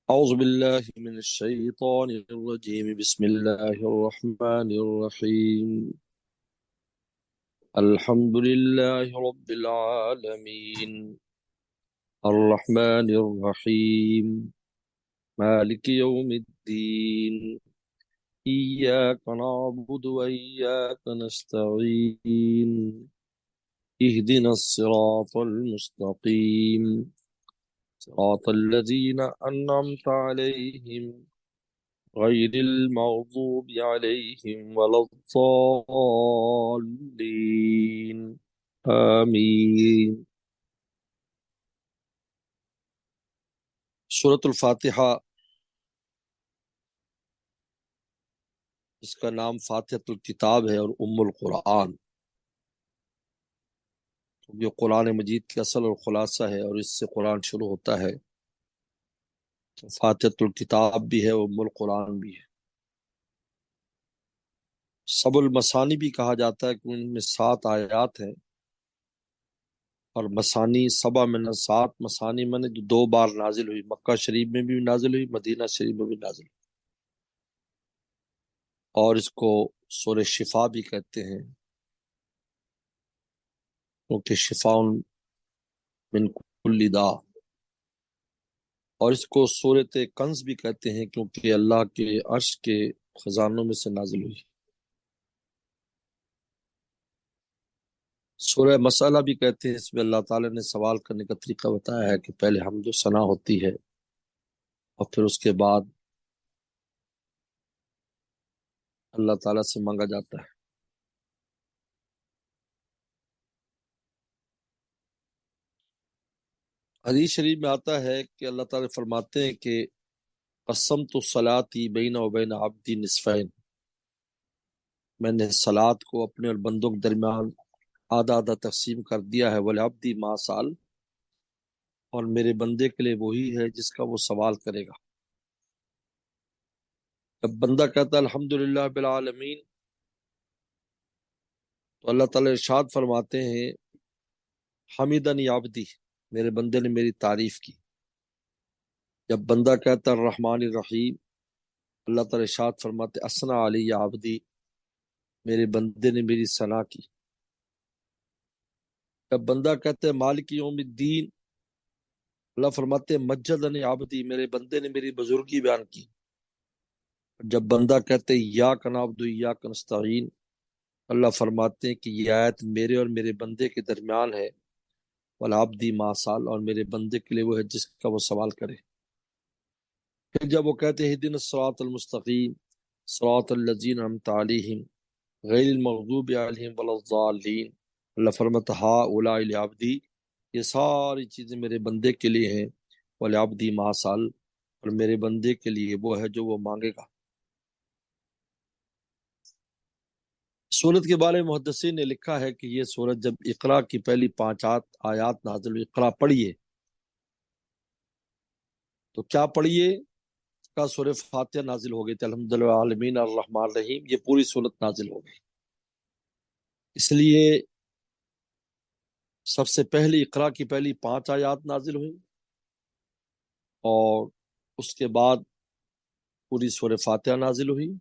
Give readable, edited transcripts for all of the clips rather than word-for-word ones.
أعوذ بالله من الشيطان الرجيم بسم الله الرحمن الرحيم الحمد لله رب العالمين الرحمن الرحيم مالك يوم الدين إياك نعبد وإياك نستعين اهدنا الصراط المستقيم صراط الذين أنعمت عليهم غير المغضوب عليهم ولا الضالين آمین۔ سورۃ الفاتحہ، اس کا نام فاتحۃ الکتاب ہے اور ام القرآن، یہ قرآن مجید کی اصل اور خلاصہ ہے اور اس سے قرآن شروع ہوتا ہے۔ تو فاتحۃ الکتاب بھی ہے، ام القرآن بھی ہے۔ سب المثانی بھی کہا جاتا ہے کہ ان میں 7 آیات ہیں، اور مثانی سبع من 7 مثانی میں نے جو 2 بار نازل ہوئی، مکہ شریف میں بھی نازل ہوئی، مدینہ شریف میں بھی نازل ہوئی، اور اس کو سورہ شفا بھی کہتے ہیں، کیونکہ شفاء من کل داء، اور اس کو سورۃ کنز بھی کہتے ہیں کیونکہ اللہ کے عرش کے خزانوں میں سے نازل ہوئی۔ سورہ مسئلہ بھی کہتے ہیں، اس میں اللہ تعالیٰ نے سوال کرنے کا طریقہ بتایا ہے کہ پہلے حمد و ثنا ہوتی ہے اور پھر اس کے بعد اللہ تعالیٰ سے مانگا جاتا ہے۔ حدیث شریف میں آتا ہے کہ اللہ تعالیٰ فرماتے ہیں کہ قسمت صلاتی بین و بین عبدی نصفین، میں نے صلات کو اپنے اور بندوں کے درمیان آدھا آدھا تقسیم کر دیا ہے، وَلِعَبْدِ مَا سَأَلَ، اور میرے بندے کے لیے وہی ہے جس کا وہ سوال کرے گا۔ جب بندہ کہتا ہے الحمدللہ رب العالمین، تو اللہ تعالیٰ ارشاد فرماتے ہیں حمیدنی عبدی، میرے بندے نے میری تعریف کی۔ جب بندہ کہتا ہے الرحمن الرحیم، اللہ تعالیٰ ارشاد فرماتے اثنا علی عبدی، میرے بندے نے میری ثنا کی۔ جب بندہ کہتا ہے مالک یوم الدین، اللہ فرماتے ہیں مجدنی عبدی، میرے بندے نے میری بزرگی بیان کی۔ جب بندہ کہتے ہیں ایاک نعبد و ایاک نستعین، اللہ فرماتے ہیں کہ یہ آیت میرے اور میرے بندے کے درمیان ہے، والعبدی ما سال، اور میرے بندے کے لیے وہ ہے جس کا وہ سوال کرے۔ پھر جب وہ کہتے ہیں اہدنا الصراط المستقیم صراط الذین انعمت علیہم غیر المغضوب علیہم ولا الضالین، اللہ فرماتا ہؤلاء لعبدی، یہ ساری چیزیں میرے بندے کے لیے ہیں، ولعبدی ما سال، اور میرے بندے کے لیے وہ ہے جو وہ مانگے گا۔ سورت کے بارے میں محدثین نے لکھا ہے کہ یہ سورت جب اقرا کی پہلی 5 آیات نازل ہوئی، اقرا پڑھیے، تو کیا پڑھیے کا سورہ فاتحہ نازل ہو گئی تھی، الحمدللہ العالمین الرحمن الرحیم، یہ پوری سورت نازل ہو گئی۔ اس لیے سب سے پہلی اقرا کی پہلی 5 آیات نازل ہوئی، اور اس کے بعد پوری سورہ فاتحہ نازل ہوئی۔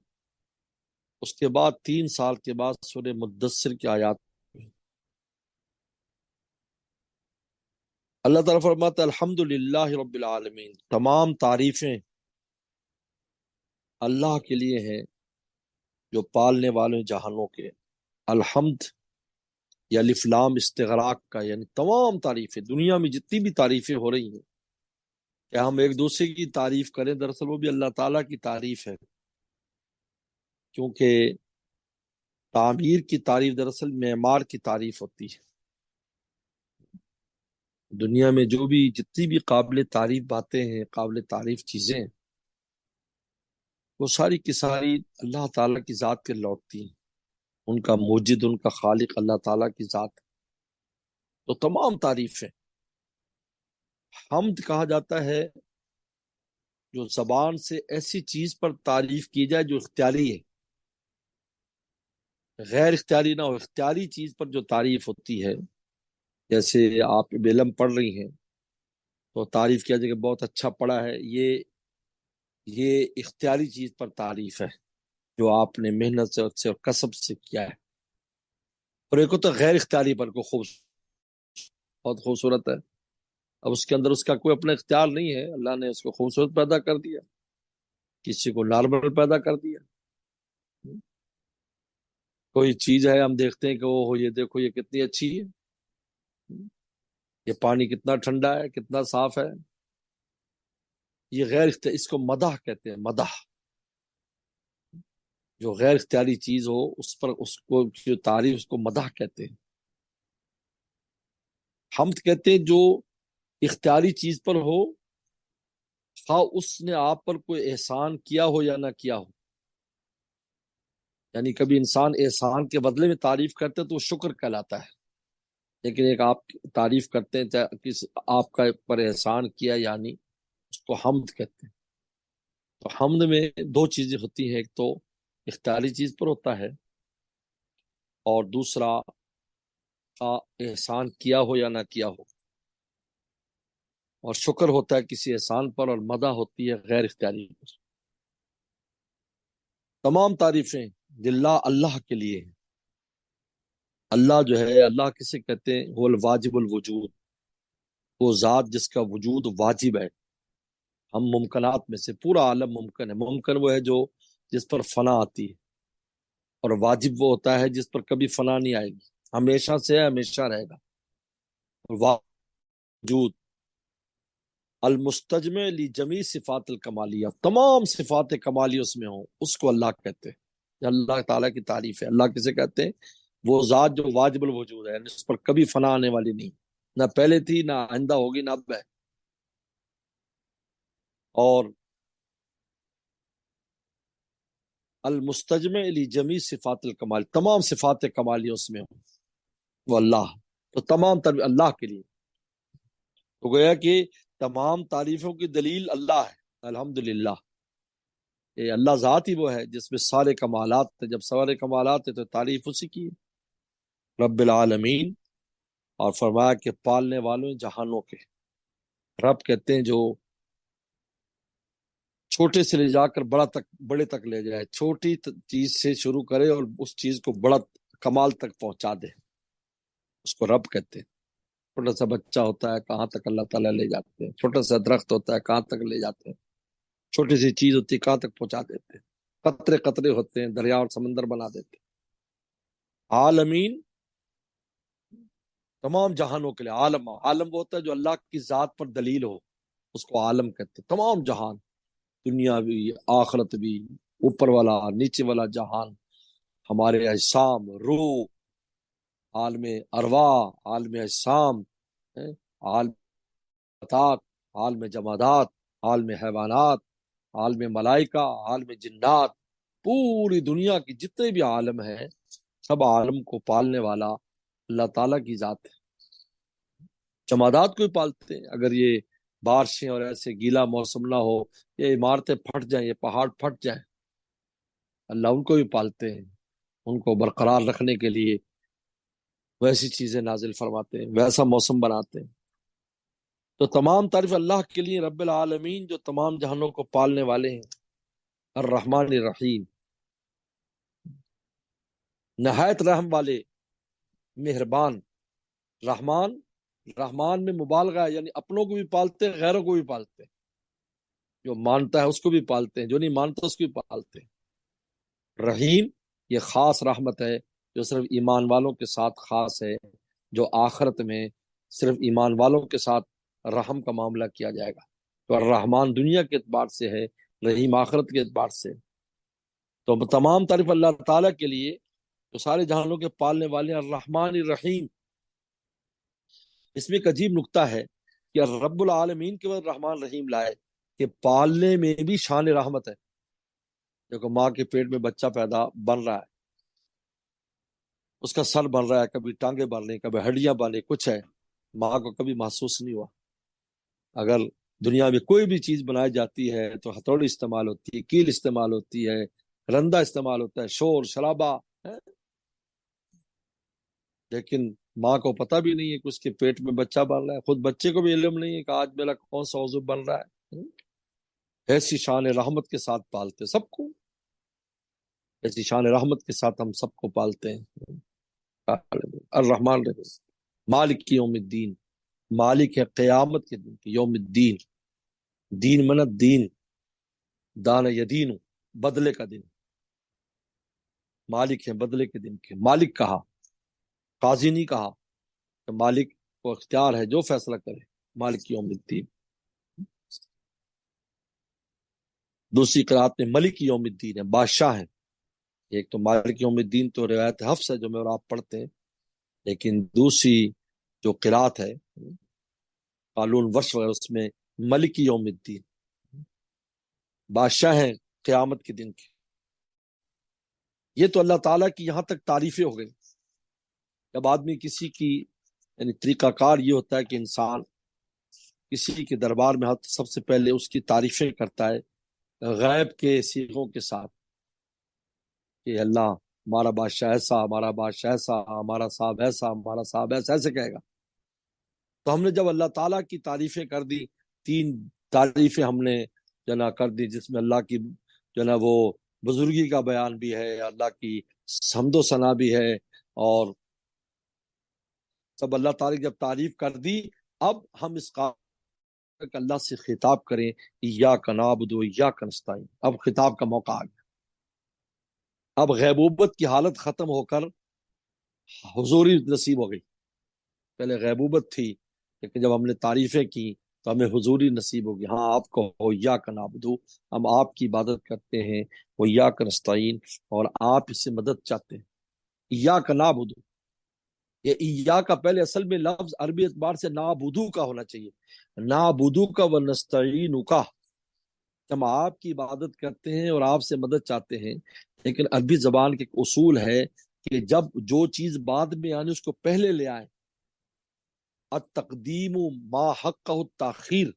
اس کے بعد 3 سال کے بعد سورہ مدثر کی آیات ہوئی۔ اللہ تعالیٰ فرماتا ہے الحمدللہ رب العالمین، تمام تعریفیں اللہ کے لیے ہیں جو پالنے والے جہانوں کے۔ الحمد یا الف لام استغراق کا، یعنی تمام تعریفیں، دنیا میں جتنی بھی تعریفیں ہو رہی ہیں، کہ ہم ایک دوسرے کی تعریف کریں، دراصل وہ بھی اللہ تعالیٰ کی تعریف ہے، کیونکہ تعمیر کی تعریف دراصل معمار کی تعریف ہوتی ہے۔ دنیا میں جو بھی جتنی بھی قابل تعریف باتیں ہیں، قابل تعریف چیزیں ہیں، وہ ساری کی ساری اللہ تعالیٰ کی ذات کے لوٹتی ہیں، ان کا موجد، ان کا خالق اللہ تعالیٰ کی ذات۔ تو تمام تعریفیں، حمد کہا جاتا ہے جو زبان سے ایسی چیز پر تعریف کی جائے جو اختیاری ہے، غیر اختیاری نہ ہو، اختیاری چیز پر جو تعریف ہوتی ہے۔ جیسے آپ علم پڑھ رہی ہیں تو تعریف کیا جائے کہ بہت اچھا پڑھا ہے، یہ یہ اختیاری چیز پر تعریف ہے جو آپ نے محنت سے اور کسب سے کیا ہے، اور ایک ہوتا ہے غیر اختیاری پر کو بہت خوبصورت ہے، اب اس کے اندر اس کا کوئی اپنا اختیار نہیں ہے، اللہ نے اس کو خوبصورت پیدا کر دیا، کسی کو نارمل پیدا کر دیا۔ کوئی چیز ہے ہم دیکھتے ہیں کہ وہ یہ دیکھو یہ کتنی اچھی ہے، یہ پانی کتنا ٹھنڈا ہے، کتنا صاف ہے، یہ غیر اختیاری، اس کو مدح کہتے ہیں، مدح۔ جو غیر اختیاری چیز ہو اس پر اس کو جو تعریف، اس کو مدح کہتے ہیں۔ حمد کہتے ہیں جو اختیاری چیز پر ہو، خواہ اس نے آپ پر کوئی احسان کیا ہو یا نہ کیا ہو، یعنی کبھی انسان احسان کے بدلے میں تعریف کرتے تو وہ شکر کہلاتا ہے، لیکن ایک آپ تعریف کرتے ہیں چاہے کس آپ کا پر احسان کیا، یعنی اس کو حمد کہتے ہیں۔ تو حمد میں دو چیزیں ہوتی ہیں، ایک تو اختیاری چیز پر ہوتا ہے، اور دوسرا احسان کیا ہو یا نہ کیا ہو، اور شکر ہوتا ہے کسی احسان پر، اور مدح ہوتی ہے غیر اختیاری پر۔ تمام تعریفیں للہ، اللہ کے لیے ہیں۔ اللہ جو ہے، اللہ کسے کہتے ہیں؟ وہ الواجب الوجود، وہ ذات جس کا وجود واجب ہے۔ ہم ممکنات میں سے، پورا عالم ممکن ہے، ممکن وہ ہے جو جس پر فنا آتی ہے، اور واجب وہ ہوتا ہے جس پر کبھی فنا نہیں آئے گی، ہمیشہ سے ہے، ہمیشہ رہے گا۔ وجود المستجمع لجمیع صفات الکمالیہ، تمام صفات کمالی اس میں ہوں، اس کو اللہ کہتے ہیں۔ یہ اللہ تعالیٰ کی تعریف ہے۔ اللہ کسے کہتے ہیں؟ وہ ذات جو واجب الوجود ہے، اس پر کبھی فنا آنے والی نہیں، نہ پہلے تھی، نہ آئندہ ہوگی، نہ اب ہے۔ اور المستجمع لجمیع صفات الکمال، تمام صفات کمالی اس میں ہوں، وہ اللہ۔ تو تمام اللہ کے لیے، تو گویا کہ تمام تعریفوں کی دلیل اللہ ہے، الحمدللہ۔ یہ اللہ ذات ہی وہ ہے جس میں سارے کمالات ہیں، جب سارے کمالات ہیں تو تعریف اسی کی ہے، رب العالمین۔ اور فرمایا کہ پالنے والوں جہانوں کے رب کہتے ہیں جو چھوٹے سے لے جا کر بڑے تک لے جائے، چھوٹی چیز سے شروع کرے اور اس چیز کو بڑا کمال تک پہنچا دے، اس کو رب کہتے ہیں۔ چھوٹا سا بچہ ہوتا ہے کہاں تک اللہ تعالیٰ لے جاتے ہیں، چھوٹا سا درخت ہوتا ہے کہاں تک لے جاتے ہیں، چھوٹی سی چیز ہوتی ہے کہاں تک پہنچا دیتے ہیں، قطرے قطرے ہوتے ہیں دریا اور سمندر بنا دیتے ہیں۔ عالمین، تمام جہانوں کے لیے۔ عالم، عالم وہ ہوتا ہے جو اللہ کی ذات پر دلیل ہو، اس کو عالم کہتے ہیں۔ تمام جہان، دنیا بھی، آخرت بھی، اوپر والا نیچے والا جہان، ہمارے اجسام، روح، عالم ارواح، عالم اجسام، عالم نباتات، عالم جمادات، عالم حیوانات، عالم ملائکہ، عالم جنات، پوری دنیا کی جتنے بھی عالم ہیں، سب عالم کو پالنے والا اللہ تعالیٰ کی ذات ہے۔ جمادات کو بھی پالتے ہیں، اگر یہ بارشیں اور ایسے گیلا موسم نہ ہو، یہ عمارتیں پھٹ جائیں، یہ پہاڑ پھٹ جائیں، اللہ ان کو بھی پالتے ہیں، ان کو برقرار رکھنے کے لیے ویسی چیزیں نازل فرماتے ہیں، ویسا موسم بناتے ہیں۔ تو تمام تعریف اللہ کے لیے، رب العالمین، جو تمام جہانوں کو پالنے والے ہیں، الرحمن الرحیم، نہایت رحم والے، مہربان۔ رحمان، رحمان میں مبالغہ ہے، یعنی اپنوں کو بھی پالتے ہیں، غیروں کو بھی پالتے ہیں، جو مانتا ہے اس کو بھی پالتے ہیں، جو نہیں مانتا اس کو بھی پالتے ہیں۔ رحیم، یہ خاص رحمت ہے جو صرف ایمان والوں کے ساتھ خاص ہے، جو آخرت میں صرف ایمان والوں کے ساتھ رحم کا معاملہ کیا جائے گا۔ تو الرحمن دنیا کے اعتبار سے ہے، رحیم آخرت کے اعتبار سے۔ تو تمام تعریف اللہ تعالیٰ کے لیے جو سارے جہانوں کے پالنے والے ہیں، الرحمن الرحیم۔ اس میں ایک عجیب نکتہ ہے کہ رب العالمین کے بعد رحمان رحیم لائے، کہ پالنے میں بھی شان رحمت ہے۔ دیکھو، ماں کے پیٹ میں بچہ پیدا بن رہا ہے، اس کا سر بن رہا ہے، کبھی ٹانگیں بن رہی، کبھی ہڈیاں بن رہی، کچھ ہے، ماں کو کبھی محسوس نہیں ہوا۔ اگر دنیا میں کوئی بھی چیز بنائی جاتی ہے تو ہتھوڑی استعمال ہوتی ہے، کیل استعمال ہوتی ہے، رندا استعمال ہوتا ہے، شور شرابہ ہے، لیکن ماں کو پتہ بھی نہیں ہے کہ اس کے پیٹ میں بچہ بن رہا ہے، خود بچے کو بھی علم نہیں ہے کہ آج میرا کون سا عضو بن رہا ہے۔ ایسی شان رحمت کے ساتھ پالتے سب کو، ایسی شان رحمت کے ساتھ ہم سب کو پالتے ہیں۔ الرحمن الرحیم، مالک یوم الدین، مالک ہے قیامت کے دن کی، یوم الدین، دین منت دین، دان یدین، بدلے کا دن، مالک ہے بدلے کے دن کے، مالک کہا، قاضی نہیں کہا، کہ مالک کو اختیار ہے جو فیصلہ کرے، مالک یوم الدین۔ دوسری قرات میں ملک یوم الدین ہے، بادشاہ ہے۔ ایک تو مالک یوم الدین تو روایت حفص ہے جو میں اور آپ پڑھتے ہیں، لیکن دوسری جو قرات ہے قالون ورش وغیرہ، اس میں ملک یوم الدین، بادشاہ ہیں قیامت کے دن کے۔ یہ تو اللہ تعالیٰ کی یہاں تک تعریفیں ہو گئی۔ جب آدمی کسی کی، یعنی طریقہ کار یہ ہوتا ہے کہ انسان کسی کے دربار میں سب سے پہلے اس کی تعریفیں کرتا ہے غیب کے صیغوں کے ساتھ، کہ اللہ ہمارا بادشاہ ایسا، ہمارا بادشاہ ایسا، ہمارا صاحب ایسا، ہمارا صاحب ایسا، ایسے کہے گا۔ تو ہم نے جب اللہ تعالیٰ کی تعریفیں کر دی، تین تعریفیں ہم نے جنا کر دی، جس میں اللہ کی جو نا وہ بزرگی کا بیان بھی ہے، اللہ کی حمد و ثنا بھی ہے، اور سب اللہ تعالیٰ کی جب تعریف کر دی، اب ہم اس قابل کہ اللہ سے خطاب کریں، ایاک نعبد و ایاک نستعین۔ اب خطاب کا موقع آ گیا، اب غیبوبت کی حالت ختم ہو کر حضوری نصیب ہو گئی۔ پہلے غیبوبت تھی، لیکن جب ہم نے تعریفیں کی تو ہمیں حضوری نصیب ہوگی۔ ہاں آپ کو ایاک نعبد، ہم آپ کی عبادت کرتے ہیں، وہ ایاک نستعین، اور آپ اس سے مدد چاہتے ہیں۔ ایاک نعبد، یہ ایا کا پہلے اصل میں لفظ عربی اعتبار سے نعبدو کا ہونا چاہیے، نعبدو کا و نستعین کا، ہم آپ کی عبادت کرتے ہیں اور آپ سے مدد چاہتے ہیں۔ لیکن عربی زبان کے ایک اصول ہے کہ جب جو چیز بعد میں آنے اس کو پہلے لے آئے، التقدیم ما حق التاخیر،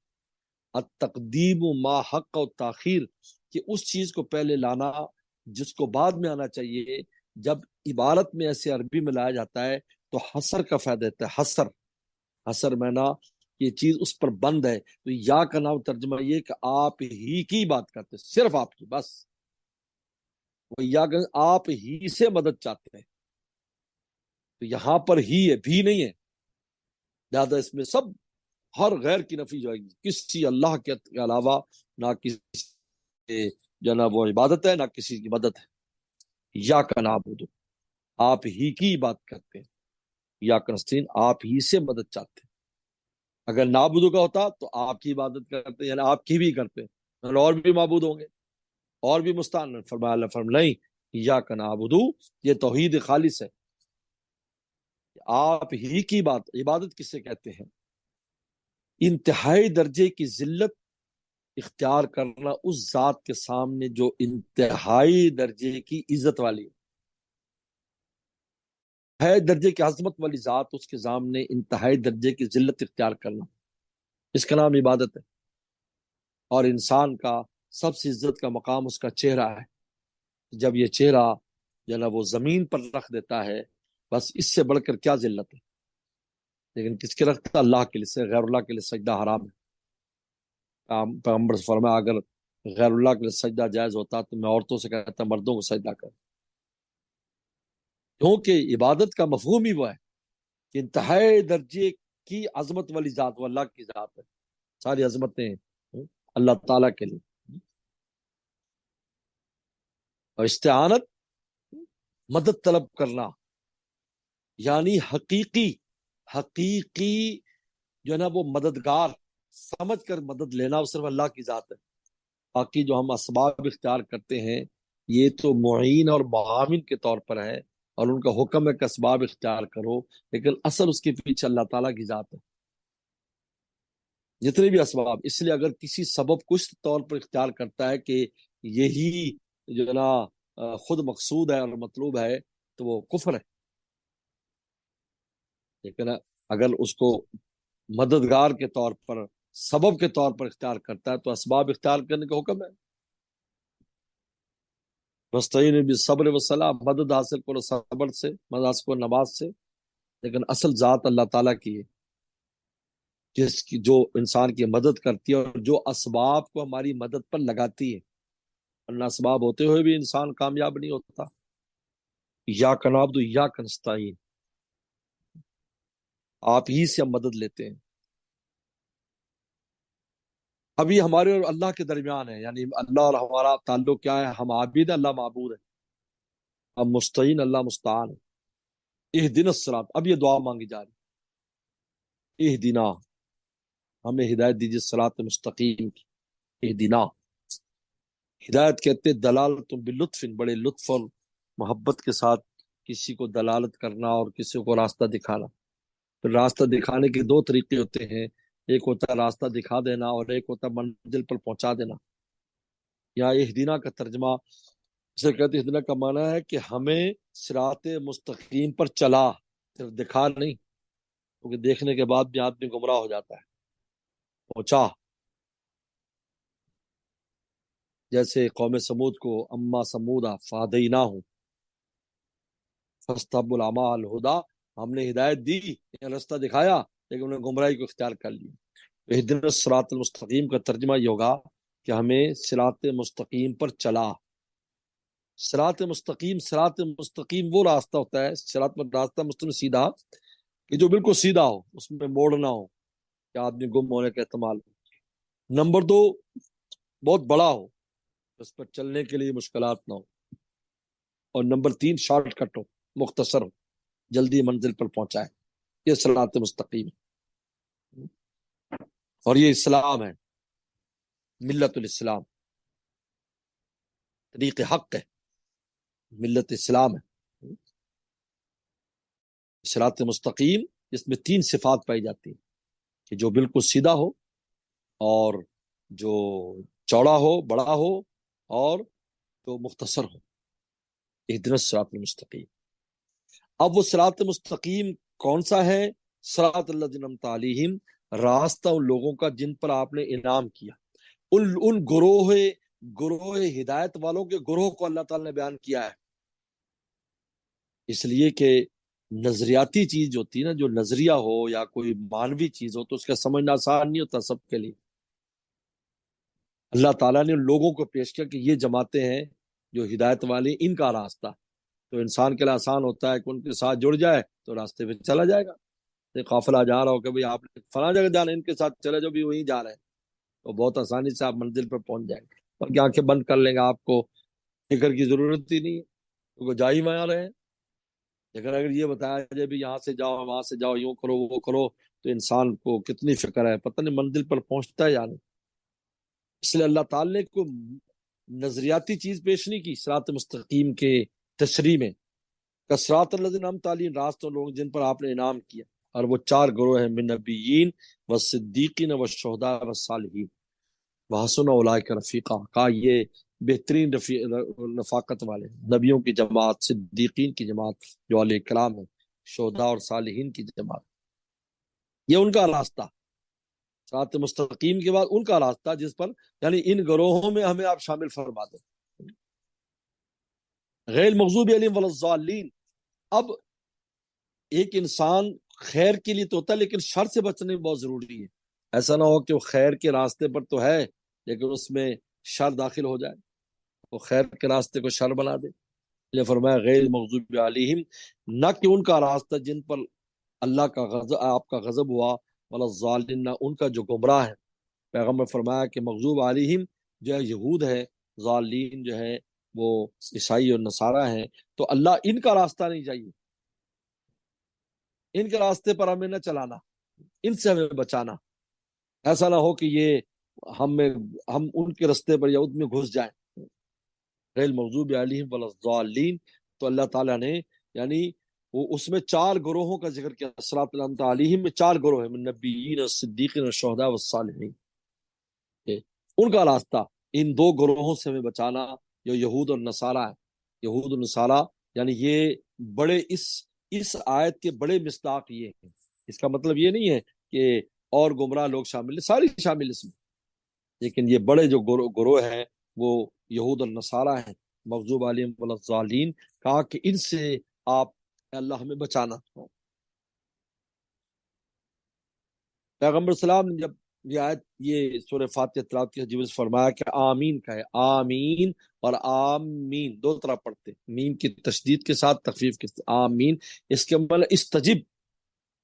التقدیم ما حق التاخیر، کہ اس چیز کو پہلے لانا جس کو بعد میں آنا چاہیے۔ جب عبارت میں ایسے عربی میں لایا جاتا ہے تو حصر کا فائدہ دیتا ہے، حصر، حصر معنی یہ چیز اس پر بند ہے۔ تو یا کا نام ترجمہ یہ کہ آپ ہی کی بات کرتے ہیں، صرف آپ کی، بس وہ یا کہ آپ ہی سے مدد چاہتے ہیں۔ تو یہاں پر ہی ہے، بھی نہیں ہے، لہٰذا اس میں سب ہر غیر کی نفی جائے گی، کسی اللہ کے علاوہ نہ کسی جو نا وہ عبادت ہے، نہ کسی کی مدد ہے۔ یا کا نعبد، آپ ہی کی بات کرتے ہیں، یا کنستین، آپ ہی سے مدد چاہتے ہیں۔ اگر نعبدو کا ہوتا تو آپ کی عبادت کرتے، یعنی آپ کی بھی کرتے، اور بھی معبود ہوں گے اور بھی مستعان۔ فرمایا اللہ فرم نہیں، یا کا نعبدو، یہ توحید خالص ہے، آپ ہی کی بات، عبادت کسے کہتے ہیں؟ انتہائی درجے کی ذلت اختیار کرنا اس ذات کے سامنے جو انتہائی درجے کی عزت والی ہے، درجے کی عظمت والی ذات، اس کے سامنے انتہائی درجے کی ذلت اختیار کرنا، اس کا نام عبادت ہے۔ اور انسان کا سب سے عزت کا مقام اس کا چہرہ ہے، جب یہ چہرہ جو نا وہ زمین پر رکھ دیتا ہے، بس اس سے بڑھ کر کیا ذلت ہے۔ لیکن کس کے رکھتا؟ اللہ کے لیے، غیر اللہ کے لیے سجدہ حرام ہے۔ پیغمبر سے فرمایا اگر غیر اللہ کے لیے سجدہ جائز ہوتا تو میں عورتوں سے کہتا مردوں کو سجدہ کر، کیونکہ عبادت کا مفہوم ہی وہ ہے کہ انتہائی درجے کی عظمت والی ذات وہ اللہ کی ذات ہے، ساری عظمتیں اللہ تعالیٰ کے لیے۔ اور استعانت، مدد طلب کرنا، یعنی حقیقی جو ہے نا وہ مددگار سمجھ کر مدد لینا، وہ صرف اللہ کی ذات ہے۔ باقی جو ہم اسباب اختیار کرتے ہیں یہ تو معین اور معاون کے طور پر ہے، اور ان کا حکم ہے کہ اسباب اختیار کرو، لیکن اصل اس کے پیچھے اللہ تعالیٰ کی ذات ہے۔ جتنے بھی اسباب، اس لیے اگر کسی سبب کو اس طور پر اختیار کرتا ہے کہ یہی جو ہے نا خود مقصود ہے اور مطلوب ہے، تو وہ کفر ہے۔ لیکن اگر اس کو مددگار کے طور پر، سبب کے طور پر اختیار کرتا ہے تو اسباب اختیار کرنے کا حکم ہے۔ مستعین بالصبر والصلاۃ، مدد حاصل کرو صبر سے، مدد حاصل کرو نماز سے، لیکن اصل ذات اللہ تعالیٰ کی ہے۔ جس کی جو انسان کی مدد کرتی ہے اور جو اسباب کو ہماری مدد پر لگاتی ہے، ورنہ اسباب ہوتے ہوئے بھی انسان کامیاب نہیں ہوتا۔ یا کنابد یا کنستعین، آپ ہی سے ہم مدد لیتے ہیں۔ ابھی ہمارے اور اللہ کے درمیان ہے، یعنی اللہ اور ہمارا تعلق کیا ہے؟ ہم عابد، اللہ معبود ہے، ہم مستعین، اللہ مستعان ہے۔ اہدنا الصراط، اب یہ دعا مانگی جا رہی، اہدنا، ہمیں ہدایت دیجیے، صراط مستقیم کی۔ اہدنا، ہدایت کہتے دلالت باللطف، بڑے لطف اور محبت کے ساتھ کسی کو دلالت کرنا اور کسی کو راستہ دکھانا۔ پھر راستہ دکھانے کے دو طریقے ہوتے ہیں، ایک ہوتا ہے راستہ دکھا دینا اور ایک ہوتا ہے منزل پر پہنچا دینا۔ یا اہدنا کا ترجمہ اسے کہتے ہیں، اہدنا کا معنی ہے کہ ہمیں صراط مستقیم پر چلا، صرف دکھا نہیں، کیونکہ دیکھنے کے بعد بھی آدمی گمراہ ہو جاتا ہے، پہنچا۔ جیسے قوم سمود کو اما سمودا فہدیناہم فاستحبوا العمى على الهدى، ہم نے ہدایت دی، راستہ دکھایا، لیکن انہوں نے گمراہی کو اختیار کر لیا۔ اہدنا الصراط المستقیم کا ترجمہ یہ ہوگا کہ ہمیں صراط مستقیم پر چلا۔ صراط مستقیم وہ راستہ ہوتا ہے، صراط میں راستہ مستقیم سیدھا، کہ جو بالکل سیدھا ہو، اس میں موڑ نہ ہو کہ آدمی گم ہونے کا احتمال ہو۔ نمبر دو، بہت بڑا ہو، اس پر چلنے کے لیے مشکلات نہ ہو۔ اور نمبر تین، شارٹ کٹ ہو، مختصر ہو، جلدی منزل پر پہنچائے۔ یہ صراط مستقیم ہے، اور یہ اسلام ہے، ملت الاسلام، طریق حق ہے، ملت اسلام ہے، صراط مستقیم، جس میں تین صفات پائی جاتی ہیں، کہ جو بالکل سیدھا ہو، اور جو چوڑا ہو، بڑا ہو، اور جو مختصر ہو۔ اہدنا الصراط المستقیم۔ اب وہ صراط مستقیم کون سا ہے؟ صراط الذین انعمت علیہم، راستہ ان لوگوں کا جن پر آپ نے انعام کیا۔ ان گروہ ہدایت والوں کے گروہ کو اللہ تعالی نے بیان کیا ہے، اس لیے کہ نظریاتی چیز ہوتی ہے نا، جو نظریہ ہو یا کوئی مانوی چیز ہو تو اس کا سمجھنا آسان نہیں ہوتا سب کے لیے۔ اللہ تعالیٰ نے لوگوں کو پیش کیا کہ یہ جماعتیں ہیں جو ہدایت والی، ان کا راستہ تو انسان کے لیے آسان ہوتا ہے کہ ان کے ساتھ جڑ جائے تو راستے پہ چلا جائے گا۔ قافلہ جا رہا ہو کہ بھئی آپ نے فلاں جگہ جانا ہے، ان کے ساتھ چلے جو بھی وہیں جا رہے ہیں، تو بہت آسانی سے آپ منزل پر پہنچ جائیں گے، اور کہ آنکھیں بند کر لیں گے، آپ کو فکر کی ضرورت ہی نہیں ہے، کیونکہ جا ہی وہاں رہے ہیں۔ لیکن اگر یہ بتایا جائے بھی یہاں سے جاؤ، وہاں سے جاؤ، یوں کرو، وہ کرو، تو انسان کو کتنی فکر ہے، پتہ نہیں منزل پر پہنچتا ہے یا نہیں۔ اس لیے اللہ تعالی نے کوئی نظریاتی چیز پیش نہیں کی صراط مستقیم کے تشریح میں، کثرات الذین انعمت علیہم، راستوں لوگ جن پر آپ نے انعام کیا، اور وہ چار گروہ ہیں، من نبیین والصدیقین والشہداء والصالحین وحسن اولئک رفیقا، کہا یہ بہترین رفاقت والے، نبیوں کی جماعت، صدیقین کی جماعت جو علیہ الکلام ہے، شہداء اور صالحین کی جماعت، یہ ان کا راستہ۔ صراط مستقیم کے بعد ان کا راستہ جس پر، یعنی ان گروہوں میں ہمیں آپ شامل فرما دیں۔ غیر مغضوب علیہم ولا الضالین، اب ایک انسان خیر کے لیے تو ہوتا ہے، لیکن شر سے بچنے بہت ضروری ہے۔ ایسا نہ ہو کہ وہ خیر کے راستے پر تو ہے لیکن اس میں شر داخل ہو جائے، وہ خیر کے راستے کو شر بنا دے۔ یہ فرمایا غیر مغضوب علیہم، نہ کہ ان کا راستہ جن پر اللہ کا غضب، آپ کا غضب ہوا، ولا الضالین، نہ ان کا جو گمراہ ہے۔ پیغمبر فرمایا کہ مغضوب علیہم جو ہے یہود ہے، ضالین جو ہے وہ عیسائی اور نصارہ ہیں، تو اللہ ان کا راستہ نہیں چاہیے، ان کے راستے پر ہمیں نہ چلانا، ان سے ہمیں بچانا۔ ایسا نہ ہو کہ یہ ہم ان کے راستے پر یا ان میں گھس جائیں۔ غیر مغضوب علیہم ولا الضالین، تو اللہ تعالیٰ نے یعنی وہ اس میں چار گروہوں کا ذکر کیا، صراط الانعمت علیہم میں چار گروہ ہیں، من نبیین والصدیقین والشہداء والصالحین، ان کا راستہ، ان دو گروہوں سے ہمیں بچانا جو یہود اور نصارہ ہے۔ یہود اور نصارہ یعنی یہ بڑے اس آیت کے بڑے مصداق یہ ہیں۔ اس کا مطلب یہ نہیں ہے کہ اور گمراہ لوگ شامل ہیں، ساری شامل اس میں، لیکن یہ بڑے جو گروہ ہیں وہ یہود اور نصارہ ہیں۔ مغضوب علیہم ولا الضالین، کہا کہ ان سے آپ اللہ ہمیں بچانا۔ پیغمبر السلام نے جب یہ آیت یہ سورہ فاتحہ تلاوت کی، جبریل سے فرمایا کہ آمین کا ہے، آمین اور آمین دو طرح پڑھتے، میم کی تشدید کے ساتھ تخفیف کے ساتھ آمین، اس کے مطلب استجب،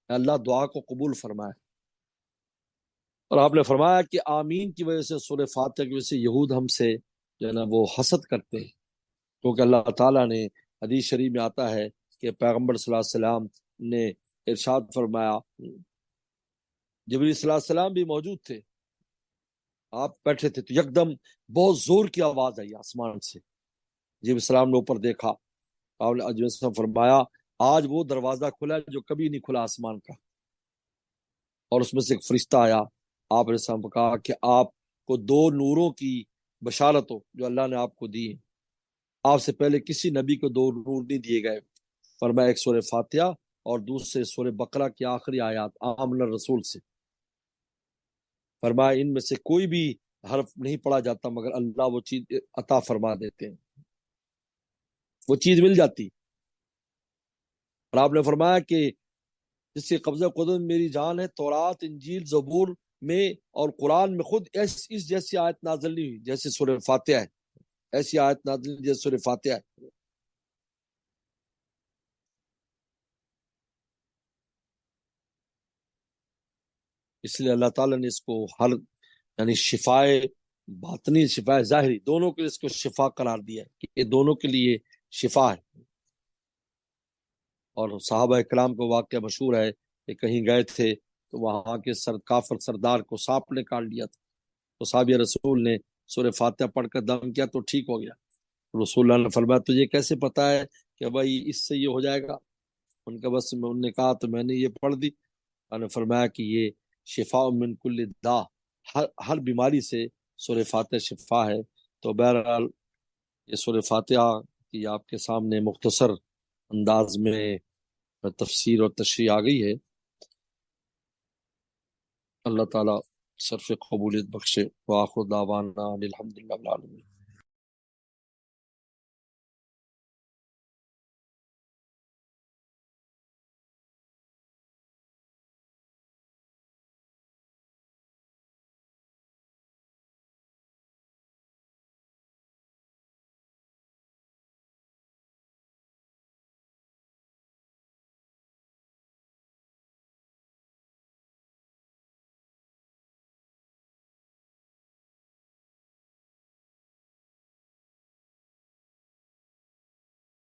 اللہ دعا کو قبول فرمائے۔ اور آپ نے فرمایا کہ آمین کی وجہ سے، سورہ فاتحہ کی وجہ سے یہود ہم سے جو ہے نا وہ حسد کرتے ہیں، کیونکہ اللہ تعالیٰ نے حدیث شریف میں آتا ہے کہ پیغمبر صلی اللہ علیہ وسلم نے ارشاد فرمایا، جبریل صلی اللہ علیہ وسلم بھی موجود تھے، آپ بیٹھے تھے تو یکدم بہت زور کی آواز آئی آسمان سے، جبریل السلام نے اوپر دیکھا، آپ نے علیہ وسلم فرمایا آج وہ دروازہ کھلا ہے جو کبھی نہیں کھلا آسمان کا، اور اس میں سے ایک فرشتہ آیا، آپ نے السلام کو کہا کہ آپ کو دو نوروں کی بشارت ہو جو اللہ نے آپ کو دی ہے، آپ سے پہلے کسی نبی کو دو نور نہیں دیے گئے، فرمایا ایک سورہ فاتحہ اور دوسرے سورہ بقرہ کی آخری آیات آمن الرسول سے، فرمایا ان میں سے کوئی بھی حرف نہیں پڑھا جاتا مگر اللہ وہ چیز عطا فرما دیتے ہیں، وہ چیز مل جاتی۔ اور آپ نے فرمایا کہ جس کے قبضہ قدرت میری جان ہے، تورات انجیل زبور میں اور قرآن میں خود اس جیسی آیت نازل نہیں ہوئی جیسے سورہ فاتحہ ہے، ایسی آیت نازل نہیں جیسے سورہ فاتحہ ہے۔ اس لیے اللہ تعالیٰ نے اس کو ہر یعنی شفائے باطنی شفائے ظاہری دونوں کے لیے اس کو شفا قرار دیا ہے کہ یہ دونوں کے لیے شفا ہے۔ اور صحابہ کرام کو واقعہ مشہور ہے کہ کہیں گئے تھے تو وہاں کے کافر سردار کو سانپ نے کاٹ لیا تھا، تو صحابہ رسول نے سورہ فاتحہ پڑھ کر دم کیا تو ٹھیک ہو گیا۔ رسول اللہ نے فرمایا تجھے کیسے پتا ہے کہ بھائی اس سے یہ ہو جائے گا؟ ان کا بس انہوں نے کہا تو میں نے یہ پڑھ دی۔ اللہ نے فرمایا کہ یہ شفاء من کل دا، ہر بیماری سے سورہ فاتحہ شفا ہے۔ تو بہرحال یہ سورہ فاتحہ کی آپ کے سامنے مختصر انداز میں تفسیر اور تشریح آ گئی ہے۔ اللہ تعالیٰ صرف قبولیت بخشے۔ وآخر دعوانا الحمدللہ رب العالمین۔